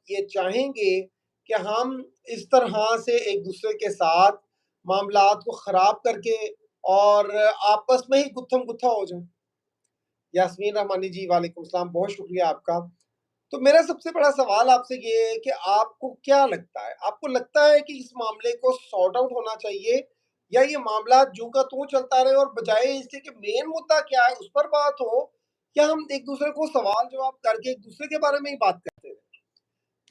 ये चाहेंगे कि हम इस तरह से एक-दूसरे के साथ मामलात को ख़राब करके और आपस में ही गुत्थम-गुत्था हो जाएँ? यास्मीन रहमानी जी, वालेकुम सलाम, बहुत शुक्रिया आपका। तो मेरा सबसे बड़ा सवाल आपसे ये है कि आपको क्या लगता है? आपको लगता है कि इस मामले को सॉर्ट आउट होना चाहिए या ये मामला यूँ का त्यों चलता रहे और बजाए इसके कि मेन मुद्दा क्या है उस पर बात हो, या हम एक-दूसरे को सवाल-जवाब करके एक-दूसरे के बारे में ही बात करते रहें?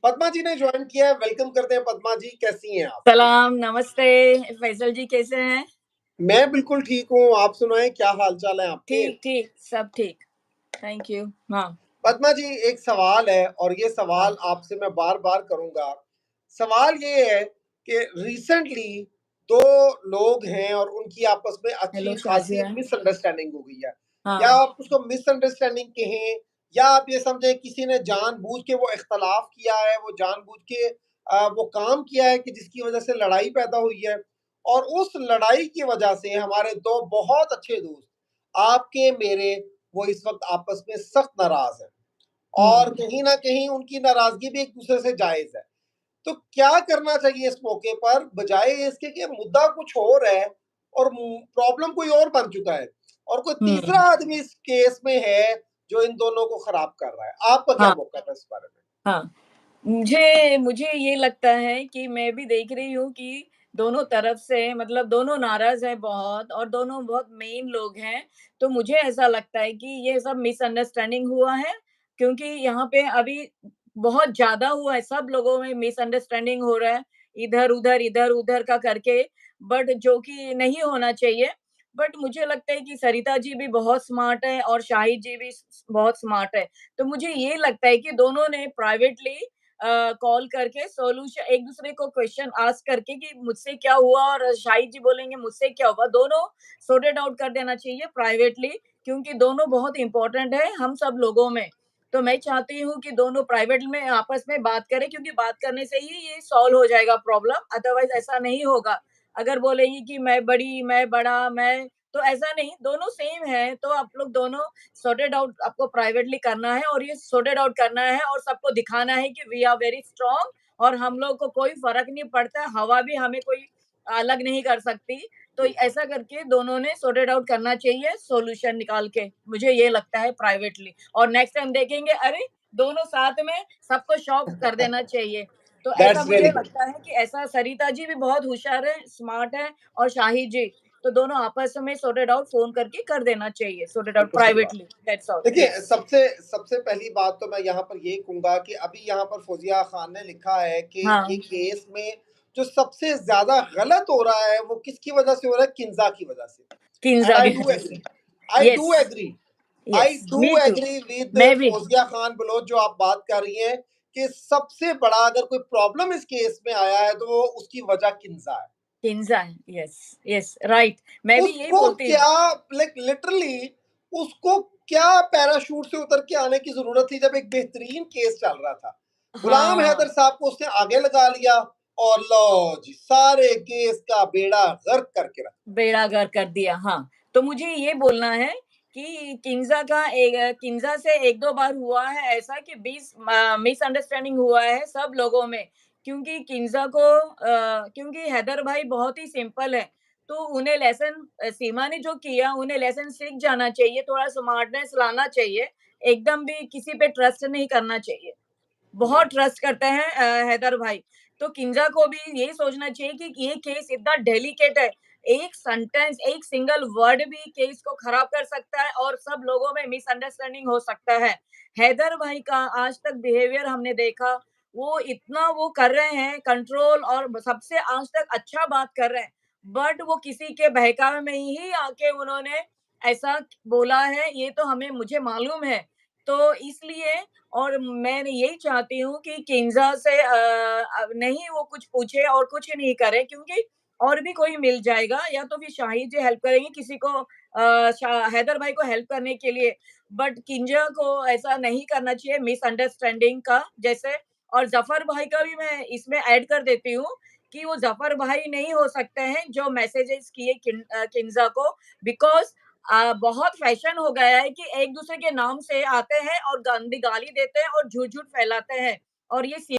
पद्मा जी ने जॉइन किया है, वेलकम करते हैं पद्मा जी, कैसी हैं आप? सलाम, नमस्ते, फैज़ल जी कैसे हैं? मैं बिल्कुल ठीक हूँ, आप सुनाएँ क्या हाल-चाल है आपके? ठीक, ठीक, सब ठीक, थैंक यू। हाँ, पद्मा जी, एक सवाल है और ये हाँ, सवाल आपसे मैं बार-बार करूँगा। सवाल ये है कि रिसेंटली 2 लोग हैं और उनकी आपस में हेलो अच्छी-खासी एक शाज़िया। मिसअंडरस्टैंडिंग हो गई है। या हाँ, आप उसको मिसअंडरस्टैंडिंग कहें, या आप ये समझें किसी ने जानबूझ के वो इख्तलाफ किया है, वो जानबूझ के वो काम किया है कि जिसकी वजह से लड़ाई पैदा हुई है। और उस लड़ाई की वजह से हमारे 2 बहुत अच्छे दोस्त, आपके मेरे, वो इस वक़्त आपस में सख्त नाराज़ हैं। और हुँ, कहीं न कहीं उनकी नाराज़गी भी एक-दूसरे से जायज़ है। तो क्या करना चाहिए इस मौके पर, बजाए इसके कि मुद्दा कुछ और है और प्रॉब्लम कोई और बन चुका है और कोई तीसरा हुँ, आदमी इस केस में है, जो इन दोनों को खराब कर रहा है। आपका क्या हाँ, मौक़िफ़ है इस बारे में? हाँ। मुझे मुझे ये लगता है कि मैं भी देख रही हूँ कि दोनों तरफ से मतलब दोनों नाराज़ हैं बहुत और दोनों बहुत मेन लोग हैं। तो मुझे ऐसा लगता है कि ये सब मिसअंडरस्टैंडिंग हुआ है, क्योंकि यहाँ पे अभी बहुत ज़्यादा हुआ है, सब लोगों में मिसअंडरस्टैंडिंग हो रहा है, इधर-उधर, इधर-उधर का करके, बट जो कि नहीं होना चाहिए। बट मुझे लगता है कि सरिता जी भी बहुत स्मार्ट है और शाहिद जी भी बहुत स्मार्ट है। तो मुझे ये लगता है कि दोनों ने प्राइवेटली कॉल करके सॉल्यूशन एक-दूसरे को क्वेश्चन आस्क करके कि मुझसे क्या हुआ और शाहिद जी बोलेंगे मुझसे क्या हुआ, दोनों सॉर्ट इट आउट कर देना चाहिए प्राइवेटली, क्योंकि दोनों बहुत इम्पोर्टेंट है हम सब लोगों में। तो मैं चाहती हूँ कि दोनों प्राइवेट में आपस में बात करें, क्योंकि बात करने से ही ये सॉल्व हो जाएगा प्रॉब्लम, अदरवाइज़ ऐसा नहीं होगा। अगर बोलेंगी कि मैं बड़ी, मैं बड़ा, मैं तो ऐसा नहीं, दोनों सेम है, तो आप लोग दोनों सॉर्टेड आउट आपको प्राइवेटली करना है और ये सॉर्टेड आउट करना है और सबको दिखाना है कि वी आर वेरी स्ट्रांग और हम लोग को कोई फ़र्क नहीं पड़ता, हवा भी हमें कोई अलग नहीं कर सकती। तो ऐसा करके दोनों ने सॉर्टेड आउट करना चाहिए सॉल्यूशन निकाल के, मुझे ये लगता है प्राइवेटली और नेक्स्ट टाइम देखेंगे अरे! दोनों साथ में सबको शॉक कर देना चाहिए। तो ऐसा दैट्स मुझे रियली गुड। लगता है कि ऐसा सरिता जी भी बहुत होशियार है, स्मार्ट है और शाहिद जी, तो दोनों आपस में सॉर्ट इट आउट फ़ोन करके कर देना चाहिए, सॉर्ट इट आउट बिल्कुल सही बात। प्राइवेटली, दैट्स ऑल, देखिए, यस। सबसे सबसे पहली बात तो मैं यहाँ पर ये कहूँगा कि अभी यहाँ पर फ़ौज़िया खान ने लिखा है कि ये हाँ, केस में जो सबसे ज़्यादा गलत हो रहा है, वो किसकी वज़ह से हो रहा है? किन्ज़ा की वज़ह से। एंड किन्ज़ा आई की डू वजह से। Agree. I yes, do agree. I yes, do me too, agree with मैं भी। फ़ौज़िया खान बलोच, जो आप बात कर रही हैं कि सबसे बड़ा अगर कोई प्रॉब्लम इस केस में आया है, तो वो उसकी वज़ह किन्ज़ा है। किन्ज़ा है, यस, यस, राइट, मैं भी यही उसको बोलती हूँ। क्या, लाइक लिटरली उसको क्या पैराशूट से उतर के आने की ज़रूरत थी जब एक बेहतरीन केस चल रहा था। गुलाम हैदर हाँ, साहब को उसने आगे लगा लिया और लो जी, सारे केस का बेड़ा गर्क करके रख बेड़ा गर्क कर दिया, हाँ। तो मुझे ये बोलना है कि किन्ज़ा से 1-2 बार हुआ है ऐसा कि मिसअंडरस्टैंडिंग हुआ है सब लोगों में। क्योंकि क्योंकि हैदर भाई बहुत ही सिंपल है, तो उन्हें सीमा ने जो किया, उन्हें लेसन सीख जाना चाहिए, थोड़ा स्मार्टनेस लाना चाहिए, एकदम भी किसी पे ट्रस्ट नहीं करना चाहिए। बहुत जी। ट्रस्ट करते हैं हैदर भाई। तो किंजा को भी यही सोचना चाहिए कि ये केस इतना डेलिकेट है। एक सेंटेंस, एक सिंगल वर्ड भी केस को खराब कर सकता है और सब लोगों में मिसअंडरस्टैंडिंग हो सकता है। हैदर भाई का आज तक बिहेवियर हमने देखा, वो इतना वो कर रहे हैं कंट्रोल और सबसे आज तक अच्छा बात कर रहे हैं। बट वो किसी के बहकावे में ही आके उन्होंने ऐसा बोला है, ये तो मुझे मालूम है। तो इसलिए और मैं यही चाहती हूँ कि किन्ज़ा से नहीं वो कुछ पूछे और कुछ नहीं करे, क्योंकि और भी कोई मिल जाएगा या तो फिर शाहिद जी हेल्प करेंगे किसी को हैदर भाई को हेल्प करने के लिए। बट किंजा को ऐसा नहीं करना चाहिए मिसअंडरस्टैंडिंग का जैसे। और ज़फ़र भाई का भी मैं इसमें ऐड कर देती हूँ कि वो ज़फ़र भाई नहीं हो सकते हैं जो मैसेजेस किए किन्ज़ा को, बिकॉज़ बहुत फैशन हो गया है कि एक-दूसरे के नाम से आते हैं और गंदी गाली देते हैं और झूठ-झूठ फैलाते हैं और ये